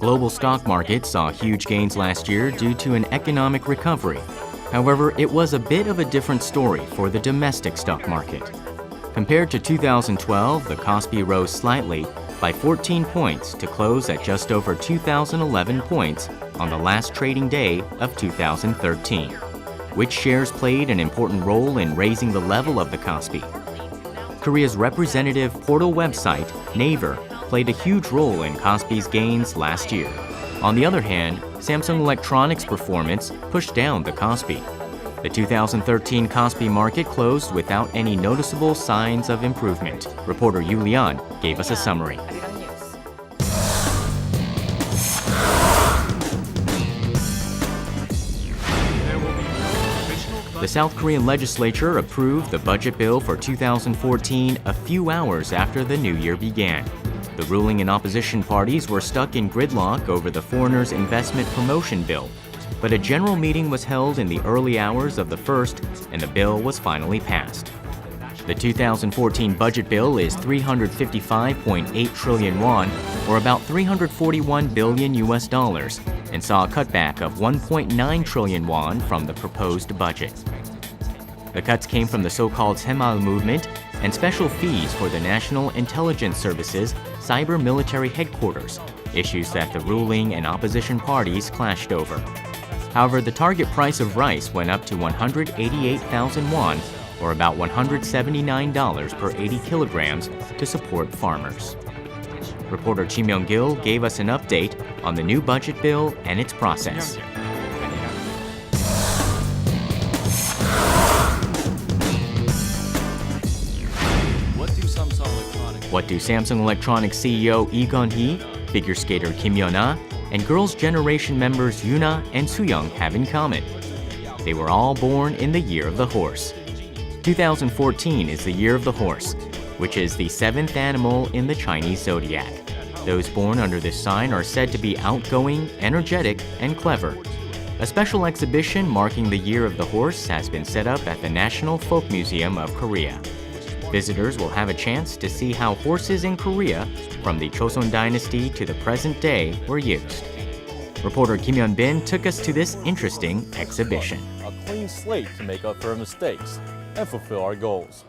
global stock market saw huge gains last year due to an economic recovery. However, it was a bit of a different story for the domestic stock market. Compared to 2012, the KOSPI rose slightly by 14 points to close at just over 2,011 points on the last trading day of 2013. Which shares played an important role in raising the level of the KOSPI? Korea's representative portal website, Naver, played a huge role in KOSPI's gains last year. On the other hand, Samsung Electronics' performance pushed down the KOSPI. The 2013 KOSPI market closed without any noticeable signs of improvement. Reporter Yoo Lian gave us a summary. The South Korean legislature approved the budget bill for 2014 a few hours after the new year began. The ruling and opposition parties were stuck in gridlock over the Foreigners Investment Promotion Bill, but a general meeting was held in the early hours of the first, and the bill was finally passed. The 2014 budget bill is 355.8 trillion won, or about $341 billion, and saw a cutback of 1.9 trillion won from the proposed budget. The cuts came from the so-called Seoul movement and special fees for the National Intelligence Service's cyber military headquarters, issues that the ruling and opposition parties clashed over. However, the target price of rice went up to 188,000 won, or about $179 per 80 kilograms, to support farmers. Reporter Ji Myung-kil gave us an update on the new budget bill and its process. What do Samsung Electronics CEO Lee Gun-hee, figure skater Kim Yeon-ah, and Girls' Generation members Yoona and Soo-young have in common? They were all born in the year of the horse. 2014 is the year of the horse, which is the seventh animal in the Chinese zodiac. Those born under this sign are said to be outgoing, energetic, and clever. A special exhibition marking the year of the horse has been set up at the National Folk Museum of Korea. Visitors will have a chance to see how horses in Korea, from the Joseon Dynasty to the present day, were used. Reporter Hyun-bin took us to this interesting exhibition. A clean slate to make up for our mistakes and fulfill our goals.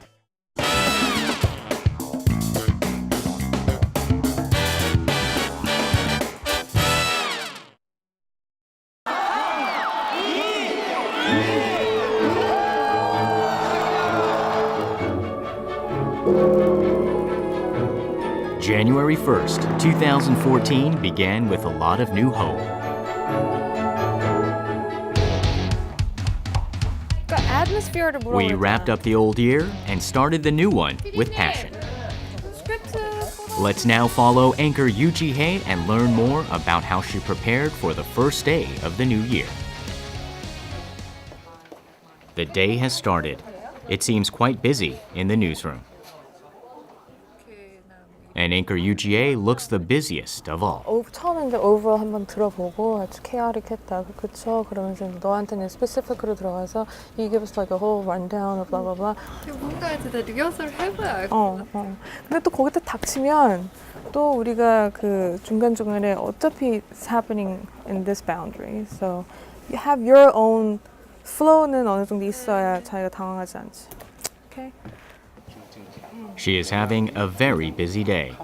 January 1st, 2014 began with a lot of new hope. We wrapped up the old year and started the new one with passion. Let's now follow anchor Yoo Ji-hae and learn more about how she prepared for the first day of the new year. The day has started. It seems quite busy in the newsroom. And anchor Yoo Ji-hae looks the busiest of all. 처음에 이제 overall 한번 들어보고 아주 chaotic했다, 그렇죠? 그러면서 너한테는 specific으로 들어가서 you give us like a whole rundown of blah blah blah. 뭔가 진짜 리허설 해봐야 알 것 같아. 근데 또 거기다 닥치면 또 우리가 그 중간중간에 어차피 it's happening in this boundary. So you have your own flow는 어느 정도 있어야 자기가 당황하지 않지. Okay? She is having a very busy day.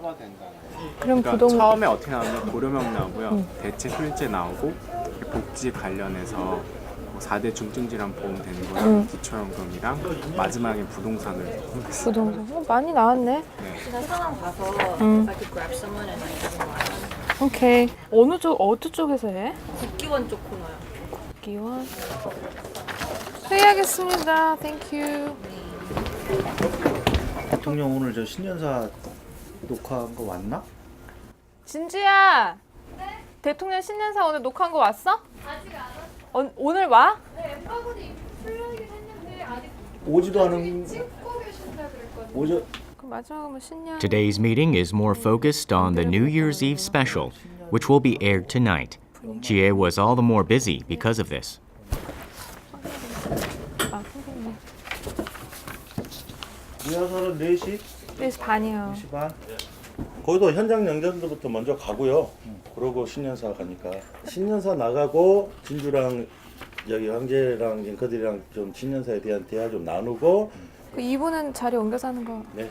그럼 그러니까 처음에 어떻게 나오냐면 고려명 나오고요. 대체 술제 나오고 복지 관련해서 뭐 4대 중증질환 보험 되는 거랑 기초연금이랑 마지막에 부동산을 부동산 많이 나왔네. 그냥 상황 봐서 I could grab someone and I have one. 오케이. 어느 쪽에서 해? 국기원 쪽 코너요. 국기원. 회의하겠습니다. Thank you. 대통령 오늘 저 신년사 녹화한 거 왔나? 진주야. 네? 대통령 신년사 오늘 녹화한 거 왔어? 아직 안 왔어요. 오늘 와? 네, 엠버분이 풀려있긴 했는데 아직 오지도 않은 찍고 계신다 그랬거든요. 그럼 마지막으로 신년. Today's meeting is more focused on the New Year's Eve special, which will be aired tonight. Ji-hae was all the more busy because of this. 선생님. 리허설은 4시? 4시 반이요. 4시 반? 거기도 현장 연결부터 먼저 가고요. 그러고 신년사 가니까 신년사 나가고 진주랑 여기 황제랑 앵커들이랑 좀 신년사에 대한 대화 좀 나누고 그 이분은 자리 옮겨서 하는 거. 네.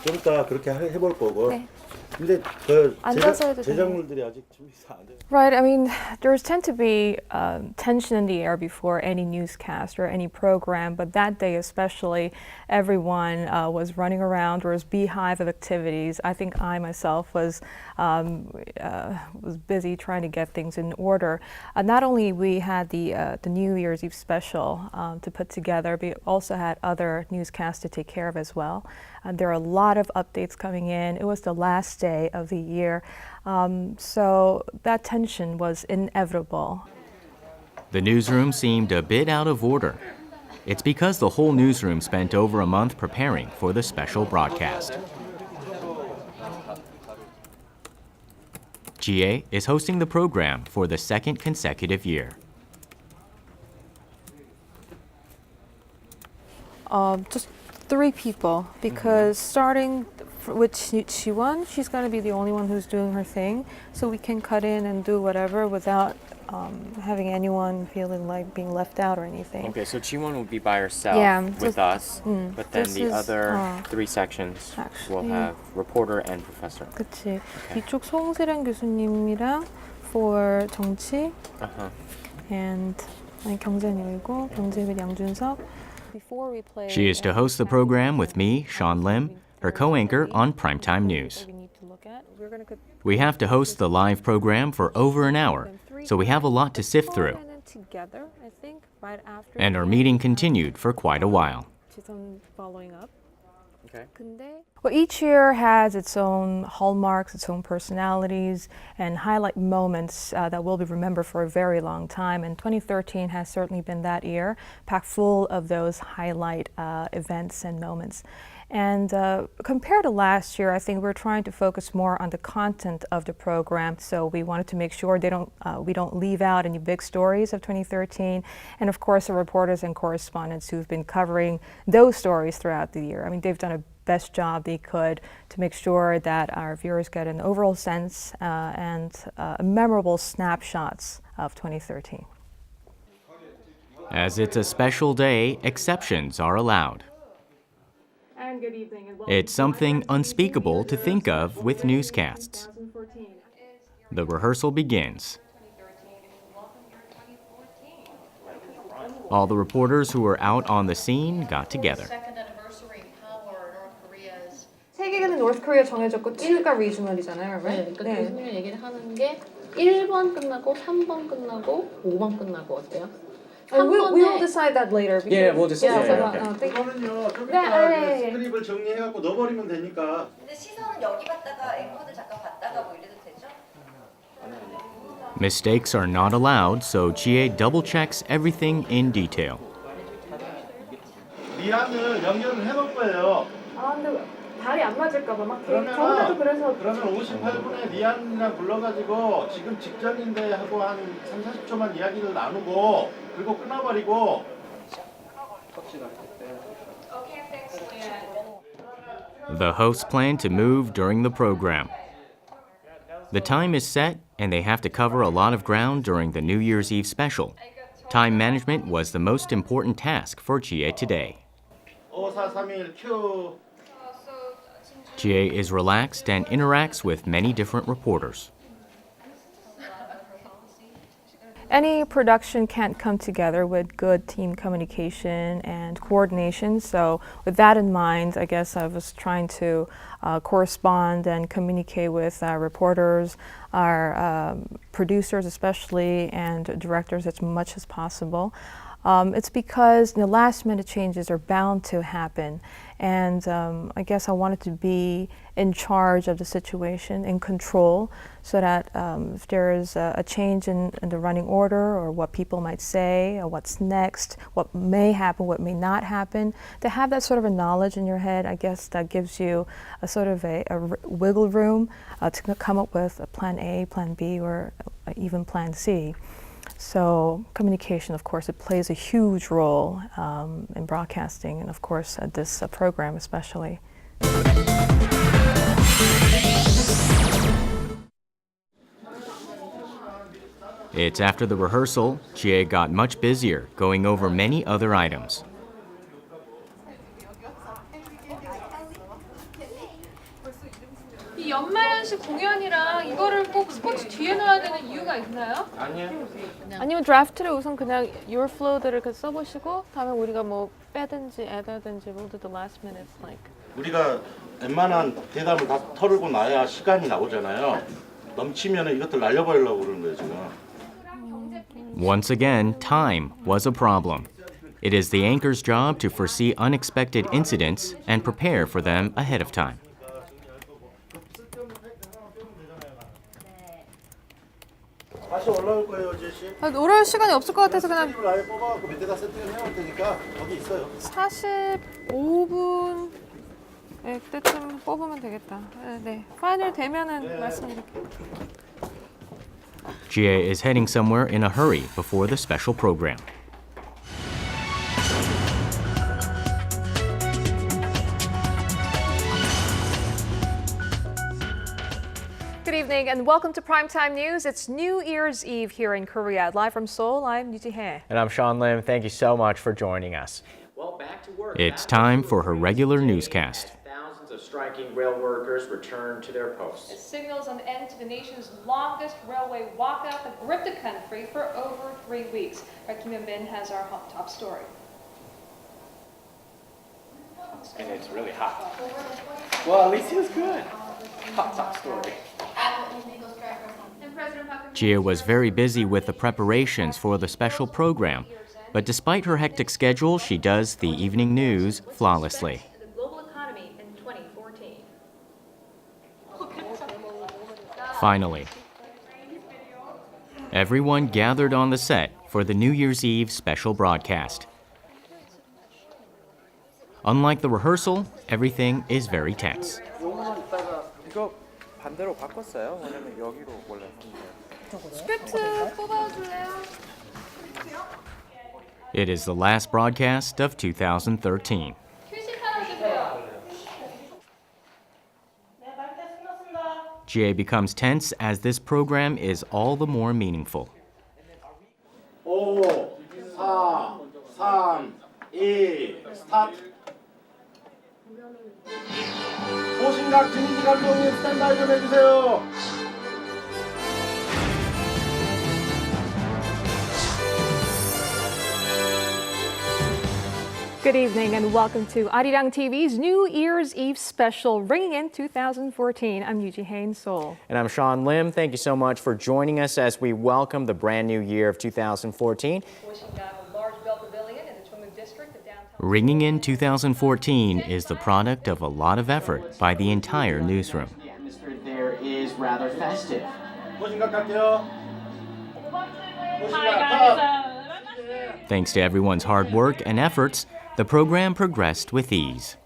좀 이따 그렇게 해볼 거고. 네. 근데 그 앉아서 해도 제작물들이 아직 준비가 안 돼. Right. I mean, there's tend to be tension in the air before any newscast or any program, but that day especially, everyone was running around. There was beehive of activities. I think I myself was busy trying to get things in order. Not only we had the New Year's Eve special to put together, but we also had other newscasts to take care of as well. There are a lot of updates coming in. It was the last day of the year. So that tension was inevitable. The newsroom seemed a bit out of order. It's because the whole newsroom spent over a month preparing for the special broadcast. Ji-hae is hosting the program for the second consecutive year. Just 3 people, because starting with Chi-won, she's going to be the only one who's doing her thing, so we can cut in and do whatever without having anyone feeling like being left out or anything. Okay, so Chi-won will be by herself with us, but then the other 3 sections will have reporter and professor. 그치. 이쪽 송세련 교수님이랑 for 정치 and 경제님이고 경제 및 양준석. She is to host the program with me, Sean Lim, her co-anchor on Primetime News. We have to host the live program for over an hour, so we have a lot to sift through. And our meeting continued for quite a while. Well, each year has its own hallmarks, its own personalities, and highlight moments that will be remembered for a very long time. And 2013 has certainly been that year, packed full of those highlight events and moments. And compared to last year, I think we're trying to focus more on the content of the program. So we wanted to make sure we don't leave out any big stories of 2013. And of course, the reporters and correspondents who've been covering those stories throughout the year. I mean, they've done a best job they could to make sure that our viewers get an overall sense and memorable snapshots of 2013. As it's a special day, exceptions are allowed. It's something unspeakable to think of with newscasts. The rehearsal begins. All the reporters who were out on the scene got together. 세계는 North Korea 정해졌고 7가 regional이잖아요, right? 네, 그러니까 교수님 얘기를 하는 게 1번 끝나고 3번 끝나고 5번 끝나고 어때요? We'll decide that later. Yeah, we'll decide. 그거는요 좀 이따 스크립을 정리해갖고 넣어버리면 되니까. 근데 시선은 여기 봤다가 앵커들 잠깐 봤다가 뭐 이래도 되죠? Mistakes are not allowed, so Ji-hae double-checks everything in detail. 리안을 연결을 해놓을 거예요. 근데 발이 안 맞을까 봐 막 그러면 그래서 58분에 리안이랑 불러가지고 지금 직전인데 하고 한 3, 40초만 이야기를 나누고 그리고 끊어버리고. The hosts plan to move during the program. The time is set, and they have to cover a lot of ground during the New Year's Eve special. Time management was the most important task for Ji-hae today. 5431 큐. Ji-hae is relaxed and interacts with many different reporters. Any production can't come together with good team communication and coordination. So with that in mind, I guess I was trying to correspond and communicate with our reporters, our producers especially, and directors as much as possible. It's because the last-minute changes are bound to happen. And I guess I wanted to be in charge of the situation, in control, so that if there is a change in the running order or what people might say or what's next, what may happen, what may not happen, to have that sort of a knowledge in your head, I guess that gives you a sort of a wiggle room to come up with a plan A, plan B, or even plan C. So communication, of course, it plays a huge role in broadcasting, and of course this program especially. It's after the rehearsal, Ji-hae got much busier, going over many other items. 이 연말연시 공연이랑 이거를 꼭 스포츠 뒤에 넣어야 되는 이유가 있나요? 아니면 드래프트를 우선 그냥 your flow들을 그 써보시고 다음에 우리가 뭐 빼든지 애다든지 we'll do the last minute like. 우리가 웬만한 대담을 다 털고 나야 시간이 나오잖아요. 넘치면 이것들 날려버리려고 그러는 거예요 지금. Once again, time was a problem. It is the anchor's job to foresee unexpected incidents and prepare for them ahead of time. 다시 올라올 거예요 제시. 올라올 시간이 없을 것 같아서 그냥 라이브 뽑아갖고 밑에다 세팅을 해놓을 테니까 거기 있어요. 45분 때쯤 뽑으면 되겠다. 네, 파이널 되면은 말씀드릴게요. Ji-hae is heading somewhere in a hurry before the special program. Good evening and welcome to Primetime News. It's New Year's Eve here in Korea. Live from Seoul, I'm Yoo Ji-hae. And I'm Sean Lim. Thank you so much for joining us. Well, back to work. It's time for her regular newscast. Thousands of striking rail workers return to their It posts. signals an end to the nation's longest railway walkout that gripped the country for over 3 weeks. Our Hyun-bin has our top story. And it's really hot. Well, at least it was good. Top story. Ji-hae was very busy with the preparations for the special program, but despite her hectic schedule, she does the evening news flawlessly. The global economy in 2014. Finally, everyone gathered on the set for the New Year's Eve special broadcast. Unlike the rehearsal, everything is very tense. 이거 반대로 바꿨어요. 왜냐면 여기로 원래 스크립트 뽑아줄래요? It is the last broadcast of 2013. Ji-hae becomes tense as this program is all the more meaningful. 5, 4, 3, 2, 스타트. 호신각 진지 감독님 스탠바이 좀 해주세요. Good evening and welcome to Arirang TV's New Year's Eve special, ringing in 2014. I'm Yoo Ji-hae in Seoul. And I'm Sean Lim. Thank you so much for joining us as we welcome the brand new year of 2014. Ringing in 2014 is the product of a lot of effort by the entire newsroom. The atmosphere there is rather festive. 호신각 갈게요. Thanks to everyone's hard work and efforts, the program progressed with ease.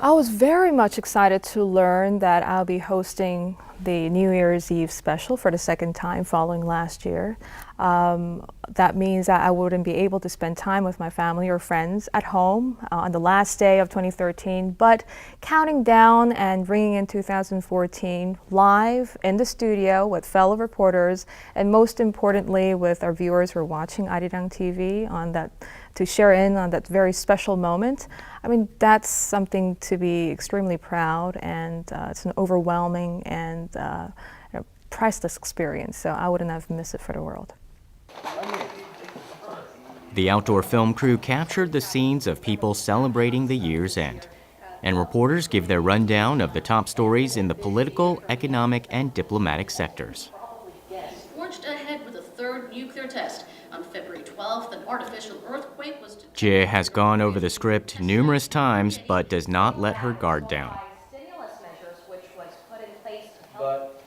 I was very much excited to learn that I'll be hosting the New Year's Eve special for the second time following last year. That means that I wouldn't be able to spend time with my family or friends at home on the last day of 2013, but counting down and bringing in 2014 live in the studio with fellow reporters, and most importantly with our viewers who are watching Arirang TV on that, to share in on that very special moment. I mean, that's something to be extremely proud, and it's an overwhelming and priceless experience, so I wouldn't have missed it for the world. The outdoor film crew captured the scenes of people celebrating the year's end, and reporters give their rundown of the top stories in the political, economic, and diplomatic sectors. Forged ahead with a third nuclear test. On February 12th, an artificial earthquake was Ji-hae has gone over the script numerous times, but does not let her guard down. But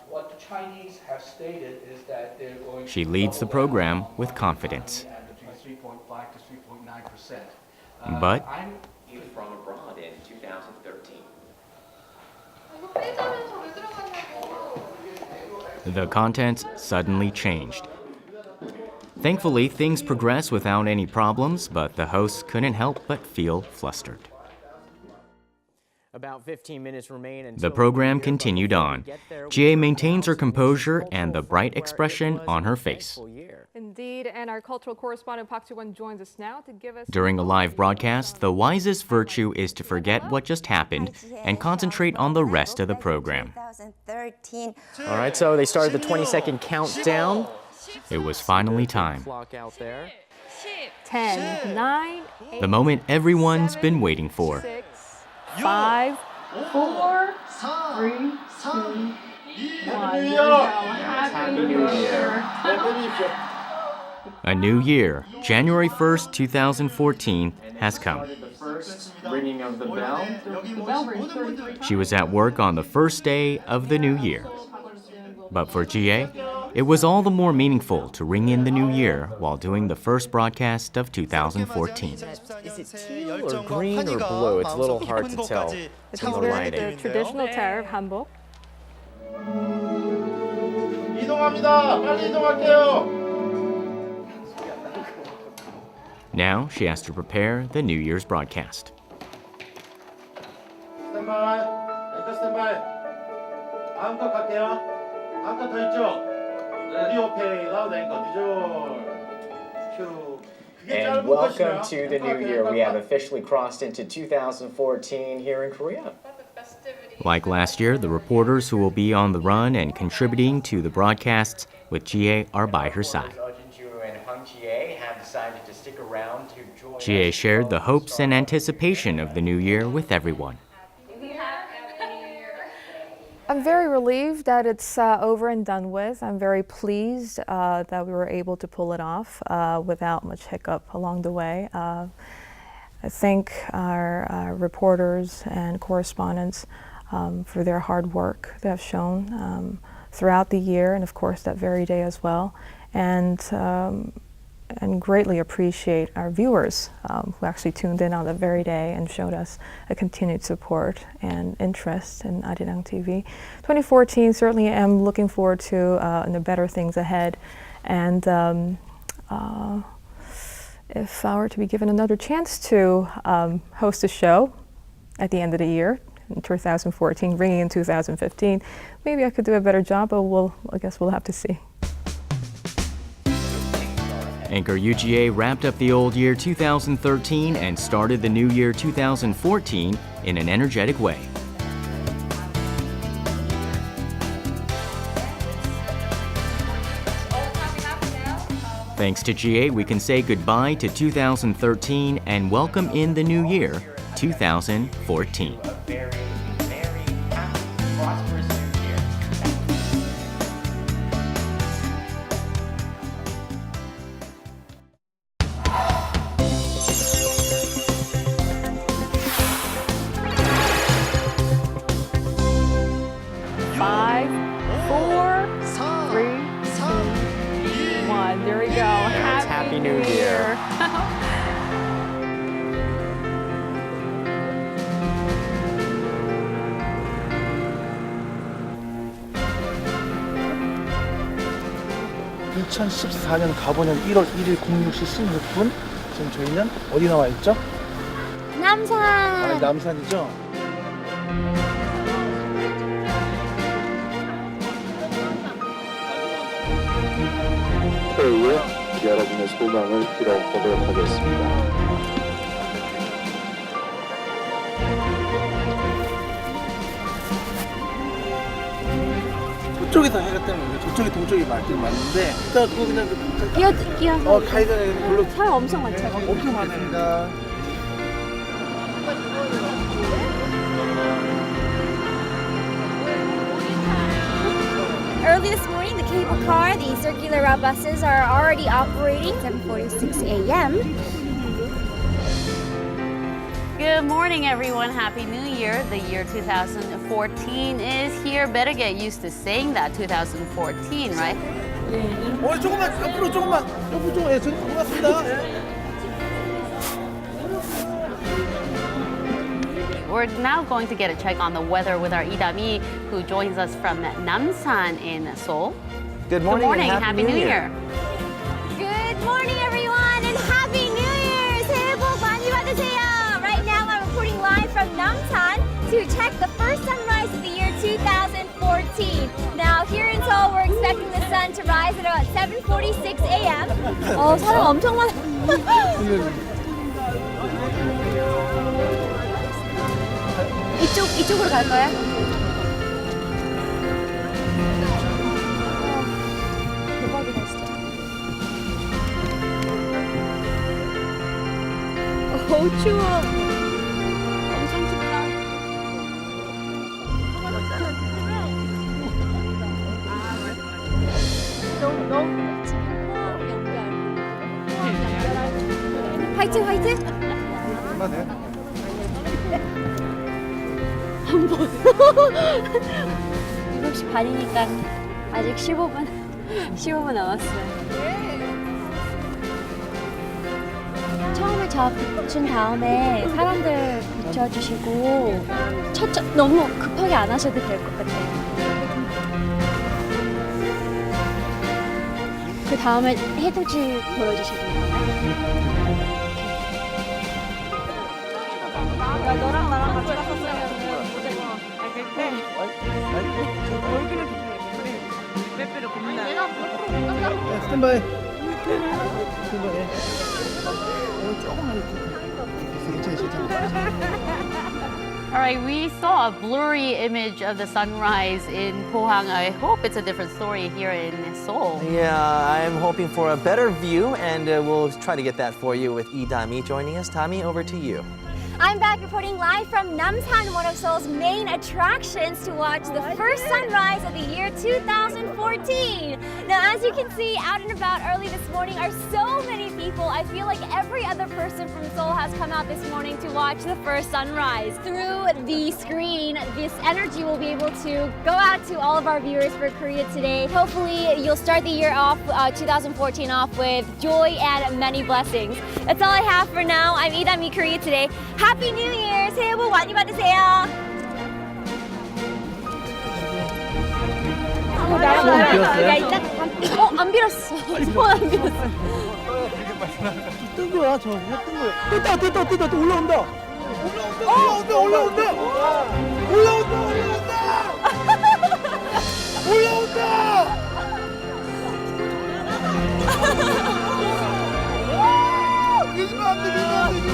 what the Chinese have stated is that they're going She leads the program with confidence. between 3.5 to 3.9%. But From abroad in 2013. the contents suddenly changed. Thankfully, things progress without any problems, but the hosts couldn't help but feel flustered. About 15 minutes remain until The program continued on. Ji-hae maintains her composure and the bright expression on her face. Indeed, and our cultural correspondent Park Ji-won joins us now to give us... During a live broadcast, the wisest virtue is to forget what just happened and concentrate on the rest of the program. All right, so they started the 20-second countdown. It was finally time. Clock out there. 10, 9, 8, The moment everyone's been waiting for. 6, 5, 4, 3, 2, 1. There we go. Happy New Year. A new year, January 1st, 2014, has come. The first ringing of the bell. The bell rings 33. She was at work on the first day of the new year. But for Ji-hae, it was all the more meaningful to ring in the new year while doing the first broadcast of 2014. Is it teal or green or blue? It's a little hard to tell. It's from the wearing the lighting. traditional tariff hanbok. 이동합니다. 빨리 이동할게요. Now she has to prepare the New Year's broadcast. 스탠바이. 앵커 스탠바이. 다음 컷 갈게요. 다음 컷 더 있죠? 오디오 페이 라우드 앵커 디졸. 큐. And welcome to the new year. We have officially crossed into 2014 here in Korea. Like last year, the reporters who will be on the run and contributing to the broadcasts with Ji-hae are by her side. Have decided to stick around to join Ji-hae shared the hopes and anticipation of the new year with everyone. I'm very relieved that it's over and done with. I'm very pleased that we were able to pull it off without much hiccup along the way. I thank our reporters and correspondents for their hard work they have shown throughout the year, and of course that very day as well. And greatly appreciate our viewers who actually tuned in on that very day and showed us a continued support and interest in Arirang TV. 2014, certainly am looking forward to the better things ahead. And if I were to be given another chance to host a show at the end of the year, in 2014, ringing in 2015, maybe I could do a better job, but I guess we'll have to see. Anchor Yoo Ji-hae wrapped up the old year 2013 and started the new year 2014 in an energetic way. Thanks to Ji-hae, we can say goodbye to 2013 and welcome in the new year, 2014. There we go. Happy New Year. (2014년) 가보년 1월 1일 06시 16분. 지금 저희는 어디 나와 있죠? 남산. 아, 남산이죠? 회의에 여러분의 소망을 빌어보도록 하겠습니다. 저쪽에서 해가 때문에 저쪽이 동쪽이 맞는데 일단 그거 그냥 끼어서 가기 전에 별로 사람 엄청 많죠. 엄청 많습니다. Early this morning, the cable car, the circular route buses are already operating. 7:46 a.m. Good morning, everyone. Happy New Year. The year 2014 is here. Better get used to saying that 2014, right? 조금만 옆으로 조금만 예, 저는 고맙습니다. We're now going to get a check on the weather with our Lee, who joins us from Namsan in Seoul. Good morning. Good morning. Happy New Year. Good morning, everyone, and Happy New Year! 새해 복 많이 받으세요. Right now, I'm reporting live from Namsan to expecting the sun to rise at about 7:46 a.m. 사람 엄청 많아. 이쪽으로 갈까요? 대박이다 진짜. 추워. 엄청 춥다. 화이트 화이트? 7시 반이니까 아직 15분 남았어요. 처음에 저 붙인 다음에 사람들 붙여주시고 너무 급하게 안 하셔도 될 것 같아요. 그 다음에 해돋이 보여주시면 돼요. 너랑 나랑 같이 갔었으면 알겠대. 얼굴은 좋네. 빼빼로 겁나. 스탠바이. All right, we saw a blurry image of the sunrise in Pohang. I hope it's a different story here in Seoul. Yeah, I'm hoping for a better view, and we'll try to get that for you with Dami joining us. Dami, over to you. I'm back reporting live from Namsan, one of Seoul's main attractions to watch the first sunrise of the year 2014. Now, as you can see, out and about early this morning are so many people. I feel like every other person from Seoul has come out this morning to watch the first sunrise. Through the screen, this energy will be able to go out to all of our viewers for Korea today. Hopefully, you'll start the year off, 2014 off with joy and many blessings. That's all I have for now. I'm Idami Korea Today. Happy New Year! 새해 복 많이 받으세요. 야, 이따 안 빌었어. 손 안 빌었어. 뜬 거야, 저. 뜬 거야. 됐다. 올라온다. 늦으면 안 돼.